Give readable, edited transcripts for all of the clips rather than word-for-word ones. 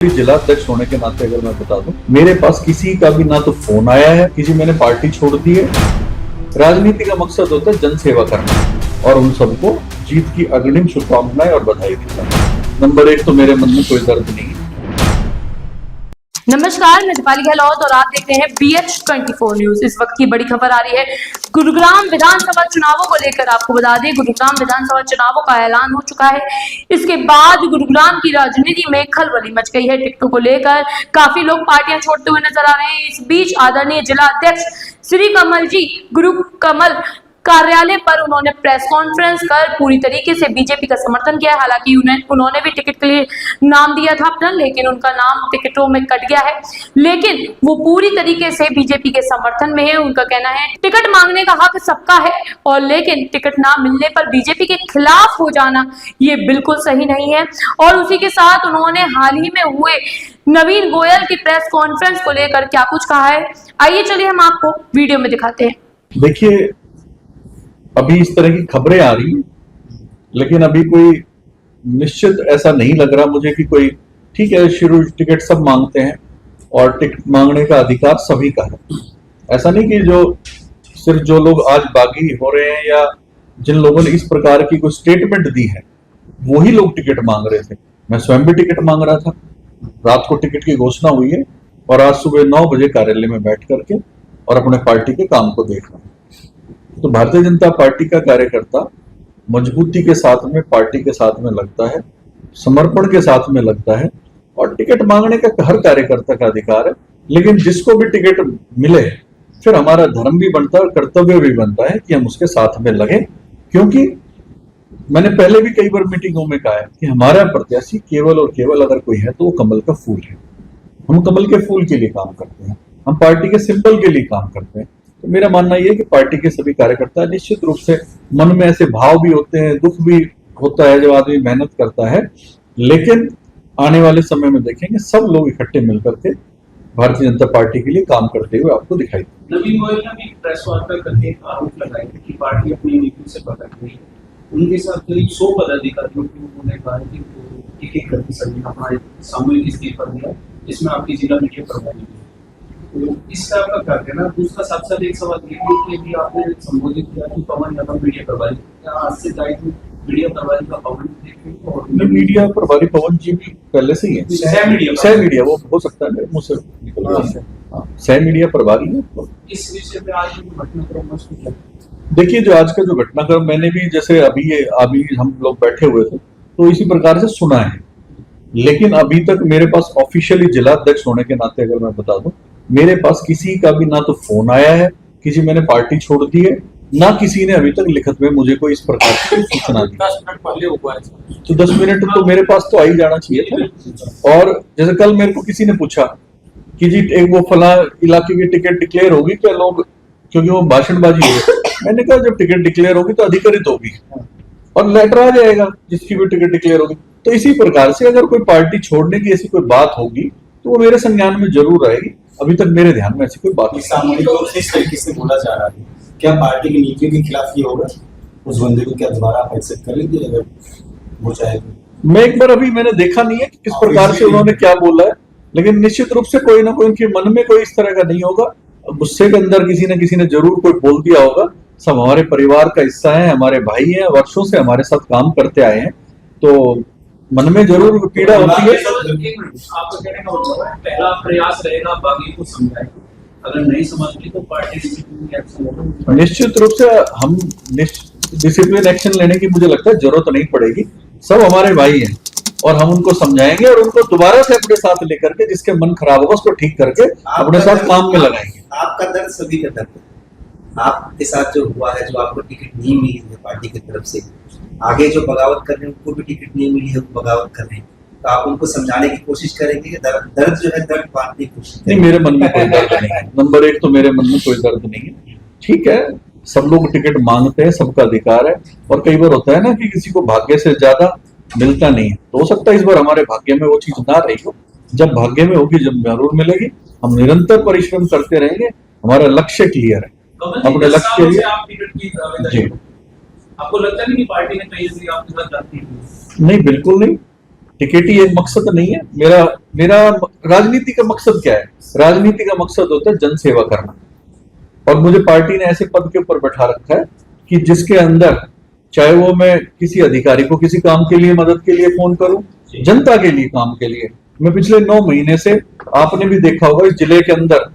जिला अध्यक्ष होने के नाते अगर मैं बता दूं, मेरे पास किसी का भी ना तो फोन आया है, किसी मैंने पार्टी छोड़ दी है। राजनीति का मकसद होता है जनसेवा करना और उन सबको जीत की अग्रिम शुभकामनाएं और बधाई देता हूं। नंबर एक तो मेरे मन में कोई दर्द नहीं है। नमस्कार, मैं दीपाली गहलोत और आप देखते हैं BH24 न्यूज। इस वक्त की बड़ी खबर आ रही है गुरुग्राम विधानसभा चुनावों को लेकर। आपको बता दें, गुरुग्राम विधानसभा चुनावों का ऐलान हो चुका है। इसके बाद गुरुग्राम की राजनीति में खलबली मच गई है। टिकटों को लेकर काफी लोग पार्टियां छोड़ते हुए नजर आ रहे हैं। इस बीच आदरणीय जिला अध्यक्ष श्री कमल जी गुरु कमल कार्यालय पर उन्होंने प्रेस कॉन्फ्रेंस कर पूरी तरीके से बीजेपी का समर्थन किया। हालांकि उन्होंने भी टिकट के लिए नाम दिया था अपना, लेकिन उनका नाम टिकटों में कट गया है। लेकिन वो पूरी तरीके से बीजेपी के समर्थन में है। उनका कहना है टिकट मांगने का हक सबका है, और लेकिन टिकट ना मिलने पर बीजेपी के खिलाफ हो जाना ये बिल्कुल सही नहीं है। और उसी के साथ उन्होंने हाल ही में हुए नवीन गोयल की प्रेस कॉन्फ्रेंस को लेकर क्या कुछ कहा है, आइए चलिए हम आपको वीडियो में दिखाते हैं। देखिए, अभी इस तरह की खबरें आ रही हैं, लेकिन अभी कोई निश्चित ऐसा नहीं लग रहा मुझे कि कोई ठीक है शुरू टिकट सब मांगते हैं और टिकट मांगने का अधिकार सभी का है। ऐसा नहीं कि जो सिर्फ जो लोग आज बागी हो रहे हैं या जिन लोगों ने इस प्रकार की कोई स्टेटमेंट दी है वही लोग टिकट मांग रहे थे। मैं स्वयं भी टिकट मांग रहा था। रात को टिकट की घोषणा हुई है और आज सुबह 9 बजे कार्यालय में बैठ करके और अपने पार्टी के काम को देख रहा हूं। तो भारतीय जनता पार्टी का कार्यकर्ता मजबूती के साथ में पार्टी के साथ में लगता है, समर्पण के साथ में लगता है, और टिकट मांगने का हर कार्यकर्ता का अधिकार है। लेकिन जिसको भी टिकट मिले फिर हमारा धर्म भी बनता है और कर्तव्य भी बनता है कि हम उसके साथ में लगे, क्योंकि मैंने पहले भी कई बार मीटिंगों में कहा है कि हमारा प्रत्याशी केवल और केवल अगर कोई है तो वो कमल का फूल है। हम कमल के फूल के लिए काम करते हैं, हम पार्टी के सिंबल के लिए काम करते हैं। तो मेरा मानना यह है कि पार्टी के सभी कार्यकर्ता निश्चित रूप से मन में ऐसे भाव भी होते हैं, दुख भी होता है जब आदमी मेहनत करता है, लेकिन आने वाले समय में देखेंगे सब लोग इकट्ठे मिलकर के भारतीय जनता पार्टी के लिए काम करते हुए आपको दिखाई देंगे। नवीन गोयल ने भी प्रेस वार्ता करके आरोप लगाए कि पार्टी अपनी नीति से भटक रही है। उनके साथ करीब 100 पदाधिकारियों को उन्होंने कहा कि वो एक एक करके सभी अपना सामूहिक इस्तीफा दिया, जिसमें आपकी जिला मीडिया प्रभारी है। तो इसका आपका क्या कहना? दूसरा साथ साथ एक सवाल ये कि भी आपने संबोधित किया कि पवन यादव मीडिया प्रभारी, क्या आज से दायित्व मीडिया प्रभारी का पवन और मीडिया प्रभारी पवन जी भी पहले से ही है। सह मीडिया वो हो सकता है मुझ से निकल रहा है, सह मीडिया प्रभारी है। इस विषय पे आज घटनाक्रम मौजूद। देखिए, जो आज का जो घटनाक्रम मैंने भी जैसे अभी हम लोग बैठे हुए थे तो इसी प्रकार से सुना है, लेकिन अभी तक मेरे पास ऑफिशियली जिला अध्यक्ष होने के नाते अगर मैं बता दूं, मेरे पास किसी का भी ना तो फोन आया है, किसी मैंने पार्टी छोड़ दी है, ना किसी ने अभी तक लिखित में मुझे कोई इस प्रकार की सूचना दी। 10 मिनट पहले हुआ है तो 10 मिनट तो मेरे पास तो आ ही जाना चाहिए था। और जैसे कल मेरे को किसी ने पूछा कि जी एक वो फला इलाके की टिकट डिक्लेयर होगी क्या, लोग क्योंकि वो भाषणबाजी है। मैंने कहा जब टिकट डिक्लेयर होगी तो अधिकृत होगी और लेटर आ जाएगा जिसकी भी टिकट डिक्लेयर होगी। तो इसी प्रकार से अगर कोई पार्टी छोड़ने की ऐसी कोई बात होगी तो वो मेरे संज्ञान में जरूर रहेगी। अभी तक मेरे ध्यान में ऐसी कोई बात नहीं। सामूहिक रूप से इस तरीके से बोला जा रहा है, क्या पार्टी की नीतियों के खिलाफ ये होगा? उस बंदे को क्या दोबारा आप एक्सेप्ट कर लेंगे अगर वो चाहे तो? मैं एक बार अभी मैंने देखा नहीं है कि किस प्रकार से उन्होंने क्या बोला है, लेकिन निश्चित रूप से कोई ना कोई उनके मन में कोई इस तरह का नहीं होगा। गुस्से के अंदर किसी न किसी ने जरूर कोई बोल दिया होगा। सब हमारे परिवार का हिस्सा है, हमारे भाई हैं, वर्षों से हमारे साथ काम करते आए हैं, तो मन में जरूर पीड़ा होती है। आपका कहने का मतलब है पहला प्रयास रहेगा बाकी को समझाए, अगर नहीं समझती तो पार्टी एक्शन होगा। निश्चित रूप से हम डिसिप्लिन एक्शन लेने की मुझे लगता है जरूरत नहीं पड़ेगी। सब हमारे भाई हैं और हम उनको समझाएंगे और उनको दोबारा से अपने साथ लेकर के जिसके मन खराब होगा उसको ठीक करके अपने साथ काम में लगाएंगे। आपका दर्द सभी का दर्द है। आपके साथ जो हुआ है, जो आपको टिकट नहीं मिली है पार्टी की तरफ से, आगे जो बगावत कर रहे हैं उनको भी टिकट नहीं मिली है, वो बगावत कर रहे हैं, तो आप उनको समझाने की कोशिश करेंगे कि दर्द जो है दर्द बांटने की कोशिश नहीं, मेरे मन में कोई दर्द नहीं है। नंबर एक तो मेरे मन में कोई दर्द नहीं है। ठीक है, सब लोग टिकट मांगते हैं, सबका अधिकार है, और कई बार होता है ना कि किसी को भाग्य से ज्यादा मिलता नहीं है, तो हो सकता है इस बार हमारे भाग्य में वो चीज ना रही हो। जब भाग्य में होगी जब जरूर मिलेगी। हम निरंतर परिश्रम करते रहेंगे, हमारा लक्ष्य क्लियर है। अपने लक्ष्य के लिए आपको लगता नहीं कि पार्टी ने कहीं से आपके साथ जाती है? नहीं, बिल्कुल नहीं। टिकट ही एक मकसद नहीं है। मेरा मेरा राजनीति का मकसद क्या है? राजनीति का मकसद होता है जन सेवा करना, और मुझे पार्टी ने ऐसे पद के ऊपर बैठा रखा है कि जिसके अंदर चाहे वो मैं किसी अधिकारी को किसी काम के लिए मदद के लिए फोन करूं, जनता के लिए काम के लिए। मैं पिछले 9 महीने से, आपने भी देखा होगा, इस जिले के अंदर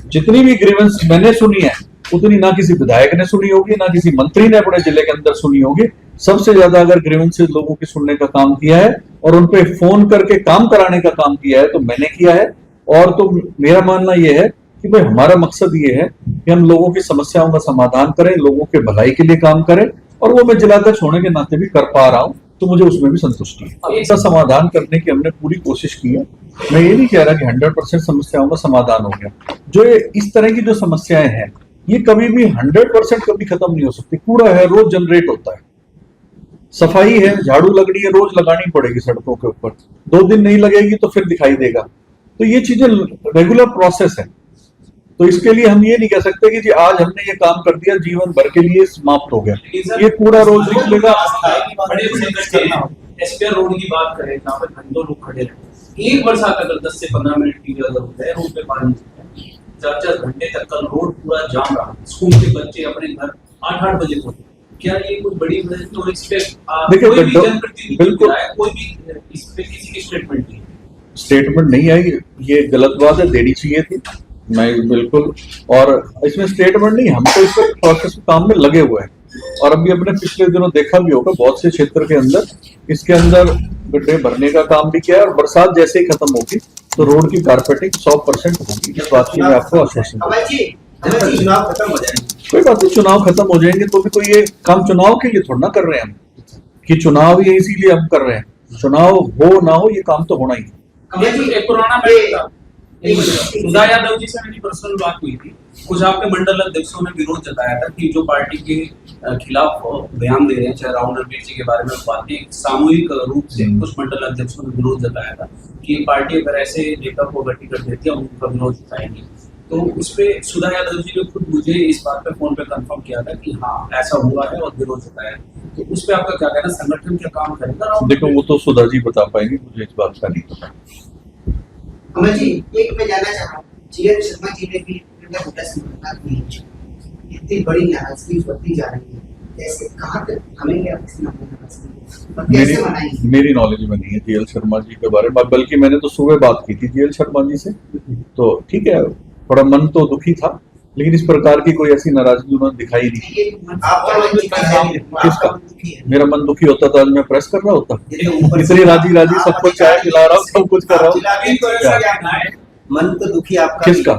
जितनी भी ग्रीवेंस मैंने सुनी है उतनी ना किसी विधायक ने सुनी होगी, ना किसी मंत्री ने अपने जिले के अंदर सुनी होगी। सबसे ज्यादा अगर ग्रीवेंसेस लोगों की सुनने का काम किया है और उन पे फोन करके काम कराने का काम किया है तो मैंने किया है। और तो मेरा मानना यह है कि भाई हमारा मकसद ये है कि हम लोगों की समस्याओं का समाधान करें, लोगों के भलाई के लिए काम करें, और वो मैं जिलाध्यक्ष होने के नाते भी कर पा रहा हूं, तो मुझे उसमें भी संतुष्टि है। इसका समाधान करने की हमने पूरी कोशिश की है। मैं ये नहीं कह रहा कि 100% समस्याओं का समाधान हो गया। जो इस तरह की जो समस्याएं हैं ये कभी भी 100% कभी खत्म नहीं हो सकती। कूड़ा है, रोज जनरेट होता है, सफाई है, झाड़ू लगनी है, रोज लगानी पड़ेगी सड़कों के ऊपर, 2 दिन नहीं लगेगी तो फिर दिखाई देगा। तो ये चीजें रेगुलर प्रोसेस है। तो इसके लिए हम ये नहीं कह सकते कि जी आज हमने ये काम कर दिया जीवन भर के लिए समाप्त हो गया। ये कूड़ा रोज निकलेगा। एसपीआर रोड की बात करें, जहाँ पे घंटों लोग खड़े रहते हैं, एक बरसात अगर 10 से 15 मिनट की अगर होता है, रोड पे पानी 4-4 घंटे तक कल रोड पूरा जाम रहा। स्कूल के बच्चे अपने घर 8-8 बजे पहुंचे। क्या ये कोई बड़ी वजह तो इस पे कोई भी जनप्रतिनिधि कोई भी इस पे किसी की स्टेटमेंट नहीं आई? ये गलत बात है, देनी चाहिए थी। मैं बिल्कुल, और इसमें स्टेटमेंट नहीं, हम तो इस प्रोसेस काम में लगे हुए हैं। और अभी अपने पिछले दिनों देखा भी होगा बहुत से क्षेत्र के अंदर इसके अंदर गड्ढे भरने का काम भी किया है, और बरसात जैसे ही खत्म होगी तो रोड की कारपेटिंग 100% होगी। इस बात की मैं आपको आश्वासन दूं। चुनाव खत्म हो जाएंगे, कोई बात नहीं, चुनाव खत्म हो जाएंगे तो भी कोई ये काम चुनाव के लिए थोड़ा ना कर रहे हैं हम, कि चुनाव ही इसीलिए हम कर रहे हैं। चुनाव हो ना हो ये काम तो होना ही है। एक पुराना मैटर था, सुधा यादव जी से मेरी पर्सनल बात हुई थी। कुछ आपके मंडल अध्यक्षों ने विरोध जताया था कि जो पार्टी के खिलाफ बयान दे रहे हैं, चाहे राहुल रणबीर जी के बारे में बातें, सामूहिक रूप से कुछ मंडल अध्यक्षों ने विरोध जताया था कि पार्टी अगर ऐसे नेता को अगर टिकट देती है उनका विरोध जताएंगे। तो उस पर सुधा यादव जी ने खुद मुझे इस बात पे फोन पे कंफर्म किया था कि हाँ ऐसा हुआ है और विरोध जताया है। तो उस पर आपका क्या कहना, संगठन क्या काम करेगा? देखो वो तो सुधा जी बता पाएंगे, मुझे इस बात का नहीं पता। अमर जी, एक मैं जानना चाह रहा हूँ, जीएन शर्मा जी ने भी इतनी बड़ी नाराजगी बढ़ती जा रही है, कैसे, कहाँ तक हमें क्या कैसे मनाएंगे? मेरी नॉलेज में नहीं है जीएल शर्मा जी के बारे में, बल्कि मैंने तो सुबह बात की थी जीएल शर्मा जी से। तो ठीक है, थोड़ा मन तो दुखी था, लेकिन इस प्रकार की कोई ऐसी नाराजगी उन्होंने दिखाई नहीं। किसका? मेरा मन दुखी होता तो आज मैं प्रेस कर रहा होता। इतनी राजी सबको चाय पिला रहा हूँ, सब कुछ कर रहा हूँ। मन तो दुखी आपका? किसका?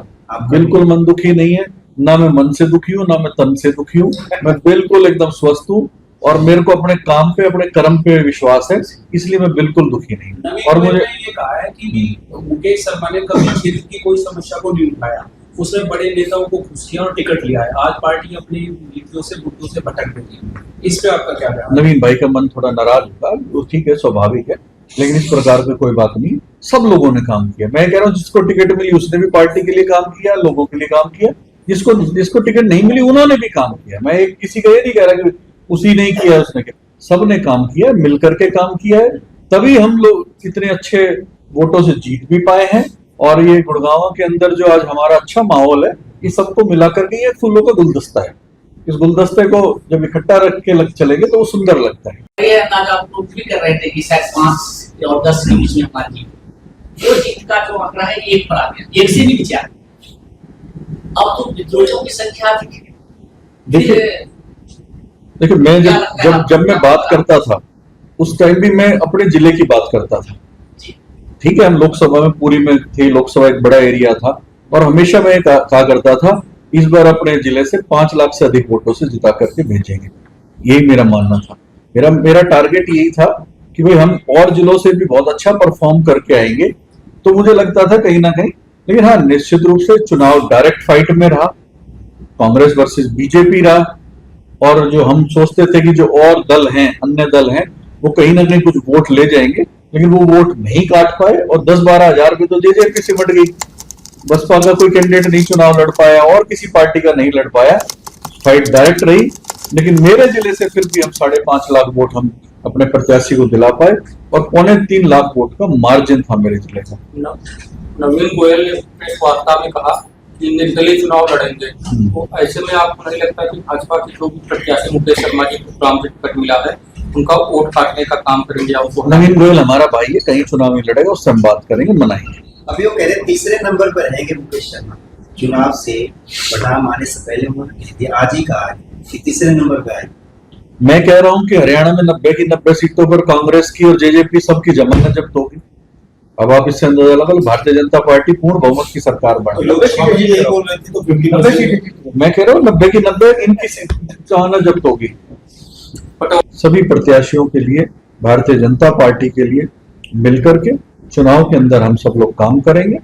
बिल्कुल मन दुखी नहीं है, ना मैं मन से दुखी हूँ, ना मैं तन से दुखी हूँ। मैं बिल्कुल एकदम स्वस्थ हूँ, और मेरे को अपने काम पे, अपने कर्म पे विश्वास है, इसलिए मैं बिल्कुल दुखी नहीं हूँ। और मुझे ये कहा है कि मुकेश शर्मा ने कभी क्षेत्र की कोई समस्या को नहीं उठाया, उसने बड़े नेताओं को खुश किया और टिकट लिया है। आज पार्टी अपनी नीतियों से, मुद्दों से भटक रही है। इस पे आपका क्या कहना? नवीन भाई का मन थोड़ा नाराज होगा, वो ठीक है, स्वाभाविक है, लेकिन इस प्रकार की कोई बात नहीं। सब लोगों ने काम किया। मैं कह रहा हूँ जिसको टिकट मिली उसने भी पार्टी के लिए काम किया, लोगों के लिए काम किया। जिसको टिकट नहीं मिली उन्होंने भी काम किया। मैं एक किसी का ये नहीं कह रहा कि उसी नहीं किया, उसने किया, सबने काम किया, मिलकर के काम किया है, तभी हम लोग इतने अच्छे वोटों से जीत भी पाए हैं। और ये गुड़गांव के अंदर जो आज हमारा अच्छा माहौल है, ये सबको मिलाकर के ये फूलों का गुलदस्ता है। इस गुलदस्ते को जब इकट्ठा रख के चलेंगे तो वो सुंदर लगता है। ये अंदाजा आप लोग भी कर रहे थे कि शायद 5 और 10 के बीच में हमारी जो जीत का जो आंकड़ा है 1 पर आ गया, 1 से भी नीचे आ गया। अब तो विद्रोहियों की संख्या अधिक है। देखिए मैं जब मैं बात करता था उस टाइम भी मैं अपने जिले की बात करता था। ठीक है, हम लोकसभा में पूरी में थे, लोकसभा एक बड़ा एरिया था, और हमेशा मैं कहा करता था इस बार अपने जिले से 5 लाख से अधिक वोटों से जिता करके भेजेंगे। यही मेरा मानना था। मेरा टारगेट यही था कि भाई हम और जिलों से भी बहुत अच्छा परफॉर्म करके आएंगे। तो मुझे लगता था कहीं ना कहीं, लेकिन हाँ निश्चित रूप से चुनाव डायरेक्ट फाइट में रहा, कांग्रेस वर्सेस बीजेपी रहा, और जो हम सोचते थे कि जो और दल हैं, अन्य दल हैं, वो कहीं ना कहीं कुछ वोट ले जाएंगे, लेकिन वो वोट नहीं काट पाए, और 10-12 हजार रुपए तो जेजेपी सिमट गई। बसपा का कोई कैंडिडेट नहीं चुनाव लड़ पाया, और किसी पार्टी का नहीं लड़ पाया। फाइट डायरेक्ट रही, लेकिन मेरे जिले से फिर भी हम 5.5 लाख वोट हम अपने प्रत्याशी को दिला पाए और 3.25 लाख वोट का मार्जिन था मेरे जिले का। नवीन गोयल ने प्रेस वार्ता में कहा कि निर्दलीय चुनाव लड़ेंगे, तो ऐसे में आपको नहीं लगता कि भाजपा के जो भी प्रत्याशी मुकेश शर्मा जी को गुरुग्राम से टिकट मिला है उनका वोट काटने का काम करेंगे? या उनको नवीन गोयल हमारा भाई है, कहीं चुनाव नहीं लड़ेगा, उससे हम बात करेंगे, मनाएंगे। अभी वो कह रहे तीसरे नंबर पर रहेंगे मुकेश शर्मा। चुनाव से परिणाम आने से पहले उन्होंने कह दिया, आज ही कहा है कि तीसरे नंबर पर आए। मैं कह रहा हूं कि हरियाणा में 90 की 90 सीटों पर कांग्रेस की और जेजेपी सबकी जमानत जब्त होगी। अब आप इससे अंदाजा लगा लो, भारतीय जनता पार्टी पूर्ण बहुमत की सरकार बन गई। मैं कह रहा हूँ 90 की 90 इनकी जमानत जब्त होगी। सभी प्रत्याशियों के लिए, भारतीय जनता पार्टी के लिए मिलकर के चुनाव के अंदर हम सब लोग काम करेंगे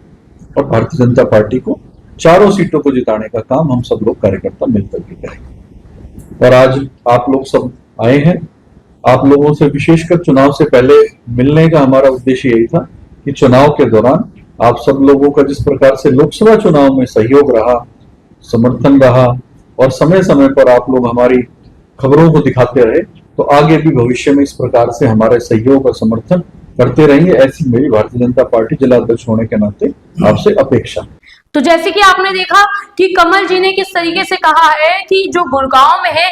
और भारतीय जनता पार्टी को चारों सीटों को जिताने का काम हम सब लोग कार्यकर्ता मिलकर के करेंगे। और आज आप लोग सब आए हैं, आप लोगों से विशेषकर चुनाव से पहले मिलने का हमारा उद्देश्य यही था कि चुनाव के दौरान आप सब लोगों का जिस प्रकार से लोकसभा चुनाव में सहयोग रहा, समर्थन रहा और समय समय पर आप लोग हमारी खबरों को दिखाते रहे, तो आगे भी भविष्य में इस प्रकार से हमारे सहयोग और समर्थन करते रहेंगे, ऐसी मेरी भारतीय जनता पार्टी जिला अध्यक्ष होने के नाते आपसे अपेक्षा। तो जैसे कि आपने देखा कि कमल जी ने किस तरीके से कहा है कि जो गुड़गांव में है,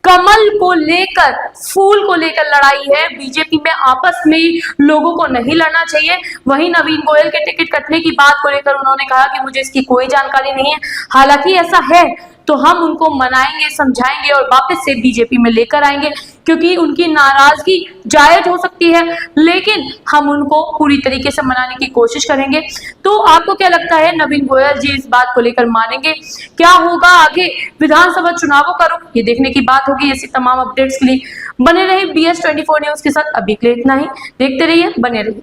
कमल को लेकर, फूल को लेकर लड़ाई है, बीजेपी में आपस में लोगों को नहीं लड़ना चाहिए। वहीं नवीन गोयल के टिकट कटने की बात को लेकर उन्होंने कहा कि मुझे इसकी कोई जानकारी नहीं है, हालांकि ऐसा है तो हम उनको मनाएंगे, समझाएंगे और वापस से बीजेपी में लेकर आएंगे, क्योंकि उनकी नाराजगी जायज हो सकती है, लेकिन हम उनको पूरी तरीके से मनाने की कोशिश करेंगे। तो आपको क्या लगता है, नवीन गोयल जी इस बात को लेकर मानेंगे? क्या होगा आगे विधानसभा चुनावों का रुख, ये देखने की बात होगी। ऐसी तमाम अपडेट्स के लिए बने रहिए BS24 न्यूज के साथ। अभी के लिए इतना ही, देखते रहिए, बने रहिए।